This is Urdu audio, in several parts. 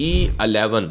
E-11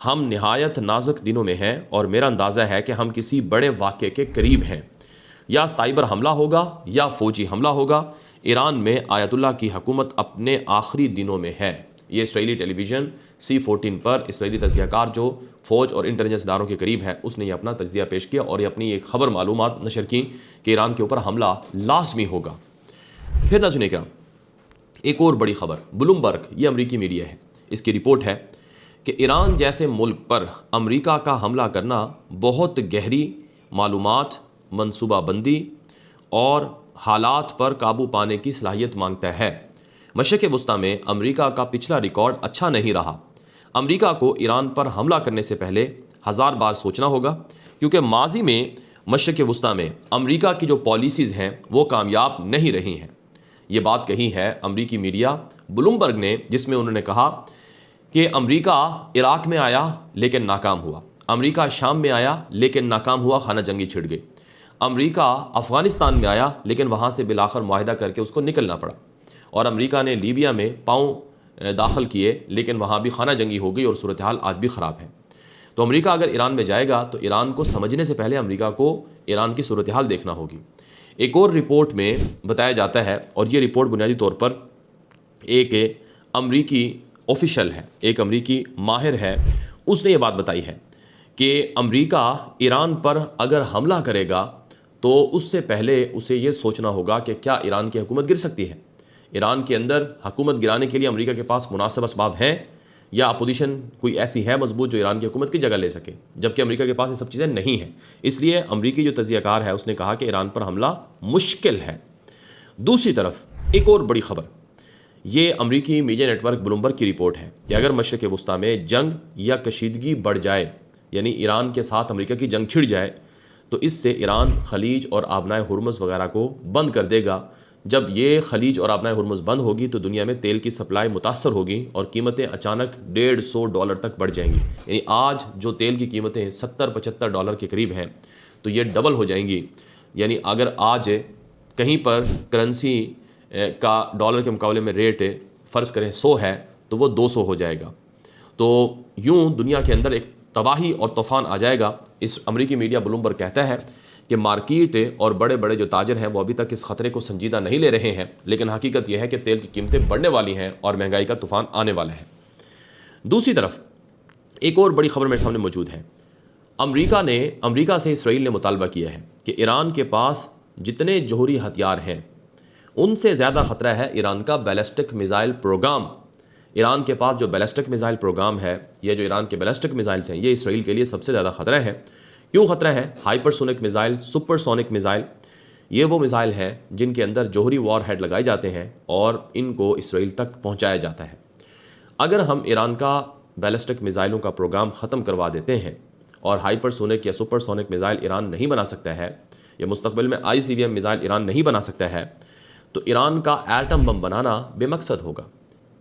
ہم نہایت نازک دنوں میں ہیں اور میرا اندازہ ہے کہ ہم کسی بڑے واقعے کے قریب ہیں. یا سائبر حملہ ہوگا یا فوجی حملہ ہوگا. ایران میں آیت اللہ کی حکومت اپنے آخری دنوں میں ہے. یہ اسرائیلی ٹیلی ویژن C14 پر اسرائیلی تجزیہ کار جو فوج اور انٹیلیجنس اداروں کے قریب ہے اس نے یہ اپنا تجزیہ پیش کیا اور یہ اپنی ایک خبر معلومات نشر کی کہ ایران کے اوپر حملہ لازمی ہوگا. پھر ناظرین اکرام ایک اور بڑی خبر، بلومبرگ یہ امریکی میڈیا ہے، اس کی رپورٹ ہے کہ ایران جیسے ملک پر امریکہ کا حملہ کرنا بہت گہری معلومات، منصوبہ بندی اور حالات پر قابو پانے کی صلاحیت مانگتا ہے. مشرق وسطیٰ میں امریکہ کا پچھلا ریکارڈ اچھا نہیں رہا. امریکہ کو ایران پر حملہ کرنے سے پہلے 1000 بار سوچنا ہوگا، کیونکہ ماضی میں مشرق وسطیٰ میں امریکہ کی جو پالیسیز ہیں وہ کامیاب نہیں رہی ہیں. یہ بات کہی ہے امریکی میڈیا بلومبرگ نے، جس میں انہوں نے کہا کہ امریکہ عراق میں آیا لیکن ناکام ہوا، امریکہ شام میں آیا لیکن ناکام ہوا، خانہ جنگی چھڑ گئی. امریکہ افغانستان میں آیا لیکن وہاں سے بالآخر معاہدہ کر کے اس کو نکلنا پڑا. اور امریکہ نے لیبیا میں پاؤں داخل کیے لیکن وہاں بھی خانہ جنگی ہو گئی اور صورتحال آج بھی خراب ہے. تو امریکہ اگر ایران میں جائے گا تو ایران کو سمجھنے سے پہلے امریکہ کو ایران کی صورتحال دیکھنا ہوگی. ایک اور رپورٹ میں بتایا جاتا ہے، اور یہ رپورٹ بنیادی طور پر ایک امریکی آفیشل ہے، ایک امریکی ماہر ہے، اس نے یہ بات بتائی ہے کہ امریکہ ایران پر اگر حملہ کرے گا تو اس سے پہلے اسے یہ سوچنا ہوگا کہ کیا ایران کی حکومت گر سکتی ہے. ایران کے اندر حکومت گرانے کے لیے امریکہ کے پاس مناسب اسباب ہیں یا اپوزیشن کوئی ایسی ہے مضبوط جو ایران کی حکومت کی جگہ لے سکے، جبکہ امریکہ کے پاس یہ سب چیزیں نہیں ہیں. اس لیے امریکی جو تجزیہ کار ہے اس نے کہا کہ ایران پر حملہ مشکل ہے. دوسری طرف ایک اور بڑی خبر، یہ امریکی میڈیا نیٹ ورک بلومبرگ کی رپورٹ ہے کہ اگر مشرق وسطیٰ میں جنگ یا کشیدگی بڑھ جائے، یعنی ایران کے ساتھ امریکہ کی جنگ چھڑ جائے، تو اس سے ایران خلیج اور آبنائے ہرمز وغیرہ کو بند کر دے گا. جب یہ خلیج اور آبنائے ہرمز بند ہوگی تو دنیا میں تیل کی سپلائی متاثر ہوگی اور قیمتیں اچانک $150 تک بڑھ جائیں گی. یعنی آج جو تیل کی قیمتیں $70-75 کے قریب ہیں تو یہ ڈبل ہو جائیں گی. یعنی اگر آج کہیں پر کرنسی کا ڈالر کے مقابلے میں ریٹ فرض کریں 100 ہے تو وہ 200 ہو جائے گا. تو یوں دنیا کے اندر ایک تباہی اور طوفان آ جائے گا. اس امریکی میڈیا بلومبرگ کہتا ہے کہ مارکیٹ اور بڑے بڑے جو تاجر ہیں وہ ابھی تک اس خطرے کو سنجیدہ نہیں لے رہے ہیں، لیکن حقیقت یہ ہے کہ تیل کی قیمتیں بڑھنے والی ہیں اور مہنگائی کا طوفان آنے والا ہے. دوسری طرف ایک اور بڑی خبر میرے سامنے موجود ہے. امریکہ سے اسرائیل نے مطالبہ کیا ہے کہ ایران کے پاس جتنے جوہری ہتھیار ہیں ان سے زیادہ خطرہ ہے ایران کا بیلسٹک میزائل پروگرام. ایران کے پاس جو بیلسٹک میزائل پروگرام ہے، یہ جو ایران کے بیلسٹک میزائلز ہیں، یہ اسرائیل کے لیے سب سے زیادہ خطرہ ہے. کیوں خطرہ ہے؟ Hyper sonic missile, super sonic missile, یہ وہ میزائل ہیں جن کے اندر جوہری وار ہیڈ لگائے جاتے ہیں اور ان کو اسرائیل تک پہنچایا جاتا ہے. اگر ہم ایران کا بیلسٹک میزائلوں کا پروگرام ختم کروا دیتے ہیں اور ہائپر سونک یا سپر سونک میزائل ایران نہیں بنا سکتا ہے، یا مستقبل میں ICBM میزائل ایران نہیں بنا سکتا ہے، تو ایران کا ایٹم بم بنانا بے مقصد ہوگا.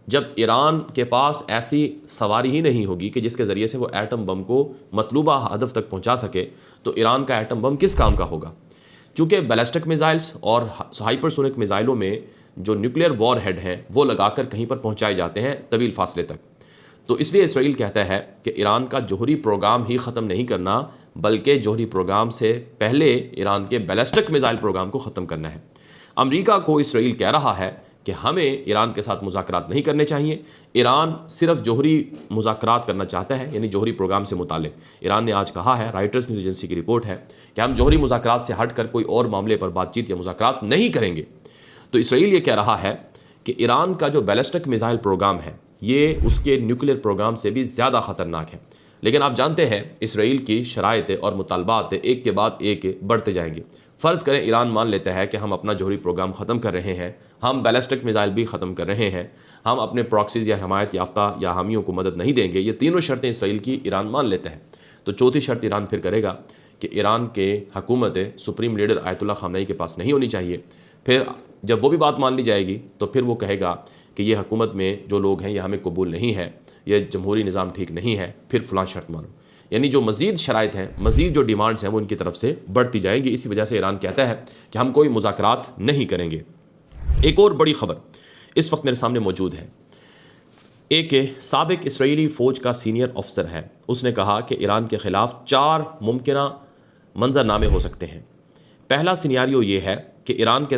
جب ایران کے پاس ایسی سواری ہی نہیں ہوگی کہ جس کے ذریعے سے وہ ایٹم بم کو مطلوبہ ہدف تک پہنچا سکے، تو ایران کا ایٹم بم کس کام کا ہوگا؟ چونکہ بیلسٹک میزائلز اور ہائپر سونک میزائلوں میں جو نیوکلیئر وار ہیڈ ہیں وہ لگا کر کہیں پر پہنچائے جاتے ہیں طویل فاصلے تک. تو اس لیے اسرائیل کہتا ہے کہ ایران کا جوہری پروگرام ہی ختم نہیں کرنا، بلکہ جوہری پروگرام سے پہلے ایران کے بیلسٹک میزائل پروگرام کو ختم کرنا ہے. امریکہ کو اسرائیل کہہ رہا ہے کہ ہمیں ایران کے ساتھ مذاکرات نہیں کرنے چاہیے. ایران صرف جوہری مذاکرات کرنا چاہتا ہے، یعنی جوہری پروگرام سے متعلق. ایران نے آج کہا ہے، رائٹرز نیوز ایجنسی کی رپورٹ ہے، کہ ہم جوہری مذاکرات سے ہٹ کر کوئی اور معاملے پر بات چیت یا مذاکرات نہیں کریں گے. تو اسرائیل یہ کہہ رہا ہے کہ ایران کا جو بیلسٹک میزائل پروگرام ہے یہ اس کے نیوکلیئر پروگرام سے بھی زیادہ خطرناک ہے. لیکن آپ جانتے ہیں اسرائیل کی شرائط اور مطالبات ایک کے بعد ایک بڑھتے جائیں گے. فرض کریں ایران مان لیتا ہے کہ ہم اپنا جوہری پروگرام ختم کر رہے ہیں، ہم بیلسٹک میزائل بھی ختم کر رہے ہیں، ہم اپنے پراکسیز یا حمایت یافتہ یا حامیوں کو مدد نہیں دیں گے. یہ تینوں شرطیں اسرائیل کی ایران مان لیتا ہے. تو چوتھی شرط ایران پھر کرے گا کہ ایران کے حکومت سپریم لیڈر آیت اللہ خامنئی کے پاس نہیں ہونی چاہیے. پھر جب وہ بھی بات مان لی جائے گی تو پھر وہ کہے گا کہ یہ حکومت میں جو لوگ ہیں یہ ہمیں قبول نہیں ہے، یہ جمہوری نظام ٹھیک نہیں ہے، پھر فلاں شرط مانو. یعنی جو مزید شرائط ہیں، مزید جو ڈیمانڈز ہیں وہ ان کی طرف سے بڑھتی جائیں گی. اسی وجہ سے ایران کہتا ہے کہ ہم کوئی مذاکرات نہیں کریں گے. ایک اور بڑی خبر اس وقت میرے سامنے موجود ہے. ایک سابق اسرائیلی فوج کا سینئر افسر ہے، اس نے کہا کہ ایران کے خلاف 4 ممکنہ منظرنامے ہو سکتے ہیں۔ پہلا سینیاریو یہ ہے کہ ایران کے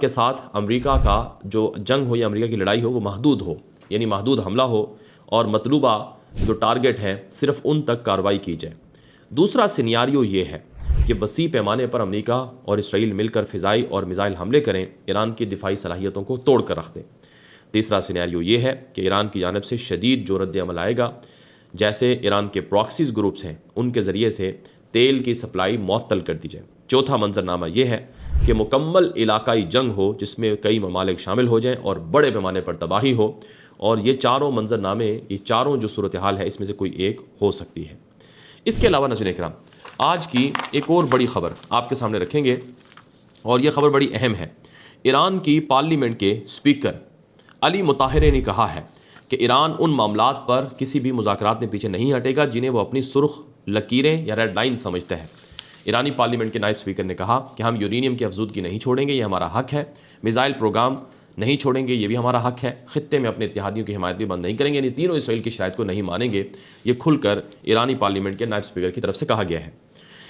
ساتھ امریکہ کا جو جنگ ہو یا امریکہ کی لڑائی ہو وہ محدود ہو، یعنی محدود حملہ ہو اور مطلوبہ جو ٹارگٹ ہے صرف ان تک کارروائی کی جائے۔ دوسرا سینیاریو یہ ہے کہ وسیع پیمانے پر امریکہ اور اسرائیل مل کر فضائی اور میزائل حملے کریں، ایران کی دفاعی صلاحیتوں کو توڑ کر رکھ دیں۔ تیسرا سینیاریو یہ ہے کہ ایران کی جانب سے شدید جو رد عمل آئے گا، جیسے ایران کے پراکسیز گروپس ہیں ان کے ذریعے سے تیل کی سپلائی معطل کر دی جائے۔ چوتھا منظرنامہ یہ ہے کہ مکمل علاقائی جنگ ہو جس میں کئی ممالک شامل ہو جائیں اور بڑے پیمانے پر تباہی ہو، اور یہ چاروں منظرنامے، یہ چاروں جو صورتحال ہے اس میں سے کوئی ایک ہو سکتی ہے۔ اس کے علاوہ ناظرین اکرام، آج کی ایک اور بڑی خبر آپ کے سامنے رکھیں گے، اور یہ خبر بڑی اہم ہے۔ ایران کی پارلیمنٹ کے اسپیکر علی مطہری نے کہا ہے کہ ایران ان معاملات پر کسی بھی مذاکرات میں پیچھے نہیں ہٹے گا جنہیں وہ اپنی سرخ لکیریں یا ریڈ لائن سمجھتا ہے۔ ایرانی پارلیمنٹ کے نائب اسپیکر نے کہا کہ ہم یورینیم کی افزودگی نہیں چھوڑیں گے، یہ ہمارا حق ہے۔ میزائل پروگرام نہیں چھوڑیں گے، یہ بھی ہمارا حق ہے۔ خطے میں اپنے اتحادیوں کی حمایت بھی بند نہیں کریں گے، یعنی تینوں اسرائیل کی شرائط کو نہیں مانیں گے۔ یہ کھل کر ایرانی پارلیمنٹ کے نائب اسپیکر کی طرف سے کہا گیا ہے۔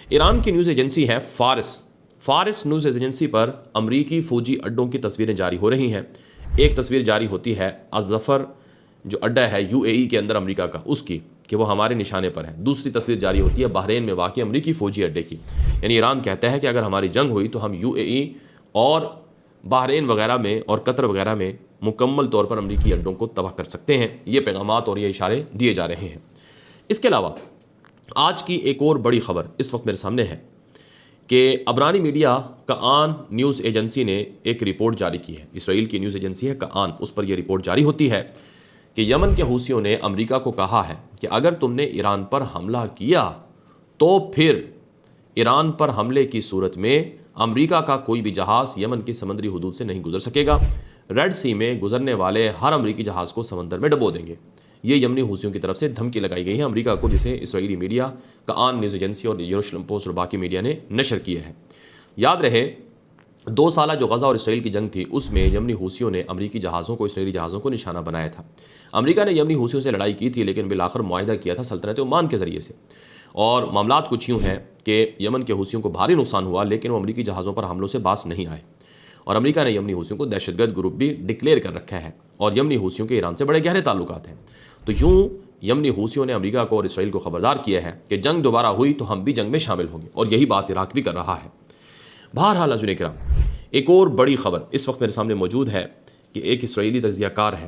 ایران کی نیوز ایجنسی ہے فارس نیوز ایجنسی پر امریکی فوجی اڈوں کی تصویریں جاری ہو رہی ہیں۔ ایک تصویر جاری ہوتی ہے الظفر جو اڈہ ہے UAE کے اندر امریکہ کا، اس کی، کہ وہ ہمارے نشانے پر ہے۔ دوسری تصویر جاری ہوتی ہے بحرین میں واقع امریکی فوجی اڈے کی، یعنی ایران کہتا ہے کہ اگر ہماری جنگ ہوئی تو ہم UAE اور بحرین وغیرہ میں اور قطر وغیرہ میں مکمل طور پر امریکی اڈوں کو تباہ کر سکتے ہیں۔ یہ پیغامات اور یہ اشارے دیے جا رہے ہیں۔ اس کے علاوہ آج کی ایک اور بڑی خبر اس وقت میرے سامنے ہے کہ عبرانی میڈیا کعان نیوز ایجنسی نے ایک رپورٹ جاری کی ہے۔ اسرائیل کی نیوز ایجنسی ہے کعان، اس پر یہ رپورٹ جاری ہوتی ہے کہ یمن کے حوثیوں نے امریکہ کو کہا ہے کہ اگر تم نے ایران پر حملہ کیا تو پھر ایران پر حملے کی صورت میں امریکہ کا کوئی بھی جہاز یمن کی سمندری حدود سے نہیں گزر سکے گا۔ ریڈ سی میں گزرنے والے ہر امریکی جہاز کو سمندر میں ڈبو دیں گے۔ یہ یمنی حوثیوں کی طرف سے دھمکی لگائی گئی ہے امریکہ کو، جسے اسرائیلی میڈیا کعان نیوز ایجنسی اور یروشلم پوسٹ اور باقی میڈیا نے نشر کیا ہے۔ یاد رہے 2 سالہ جو غزہ اور اسرائیل کی جنگ تھی اس میں یمنی حوثیوں نے امریکی جہازوں کو، اسرائیلی جہازوں کو نشانہ بنایا تھا۔ امریکہ نے یمنی حوثیوں سے لڑائی کی تھی لیکن بالآخر معاہدہ کیا تھا سلطنت عمان کے ذریعے سے، اور معاملات کچھ یوں ہیں کہ یمن کے حوثیوں کو بھاری نقصان ہوا لیکن وہ امریکی جہازوں پر حملوں سے باز نہیں آئے، اور امریکہ نے یمنی حوثیوں کو دہشت گرد گروپ بھی ڈکلیئر کر رکھا ہے، اور یمنی حوثیوں کے ایران سے بڑے گہرے تعلقات ہیں۔ تو یوں یمنی حوثیوں نے امریکہ کو اور اسرائیل کو خبردار کیا ہے کہ جنگ دوبارہ ہوئی تو ہم بھی جنگ میں شامل ہوں گے، اور یہی بات عراق بھی کر رہا ہے۔ بہرحال ناظرین کرام، ایک اور بڑی خبر اس وقت میرے سامنے موجود ہے کہ ایک اسرائیلی تجزیہ کار ہے،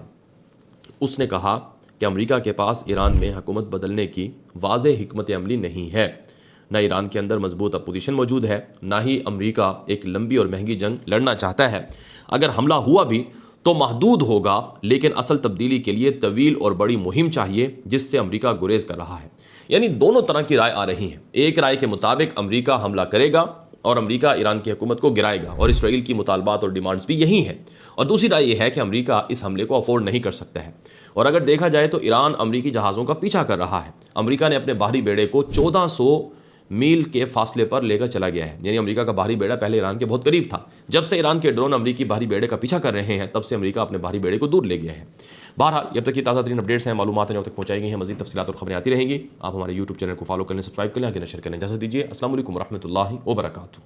اس نے کہا کہ امریکہ کے پاس ایران میں حکومت بدلنے کی واضح حکمت عملی نہیں ہے، نہ ایران کے اندر مضبوط اپوزیشن موجود ہے، نہ ہی امریکہ ایک لمبی اور مہنگی جنگ لڑنا چاہتا ہے۔ اگر حملہ ہوا بھی تو محدود ہوگا، لیکن اصل تبدیلی کے لیے طویل اور بڑی مہم چاہیے جس سے امریکہ گریز کر رہا ہے۔ یعنی دونوں طرح کی رائے آ رہی ہیں۔ ایک رائے کے مطابق امریکہ حملہ کرے گا اور امریکہ ایران کی حکومت کو گرائے گا، اور اسرائیل کی مطالبات اور ڈیمانڈز بھی یہی ہیں، اور دوسری رائے یہ ہے کہ امریکہ اس حملے کو افورڈ نہیں کر سکتا ہے، اور اگر دیکھا جائے تو ایران امریکی جہازوں کا پیچھا کر رہا ہے۔ امریکہ نے اپنے باہری بیڑے کو 1400 میل کے فاصلے پر لے کر چلا گیا ہے، یعنی امریکہ کا باہری بیڑا پہلے ایران کے بہت قریب تھا۔ جب سے ایران کے ڈرون امریکی باہری بیڑے کا پیچھا کر رہے ہیں تب سے امریکہ اپنے باہری بیڑے کو دور لے گیا ہے۔ بہرحال جب تک یہ تازہ ترین اپڈیٹس ہیں، معلومات ہیں، جب تک پہنچائی گئی ہیں، مزید تفصیلات اور خبریں آتی رہیں گی۔ آپ ہمارے YouTube چینل کو فالو کریں، سبسکرائب کریں، آگے نشر کریں۔ اجازت دیجیے، السلام علیکم ورحمۃ اللہ وبرکاتہ۔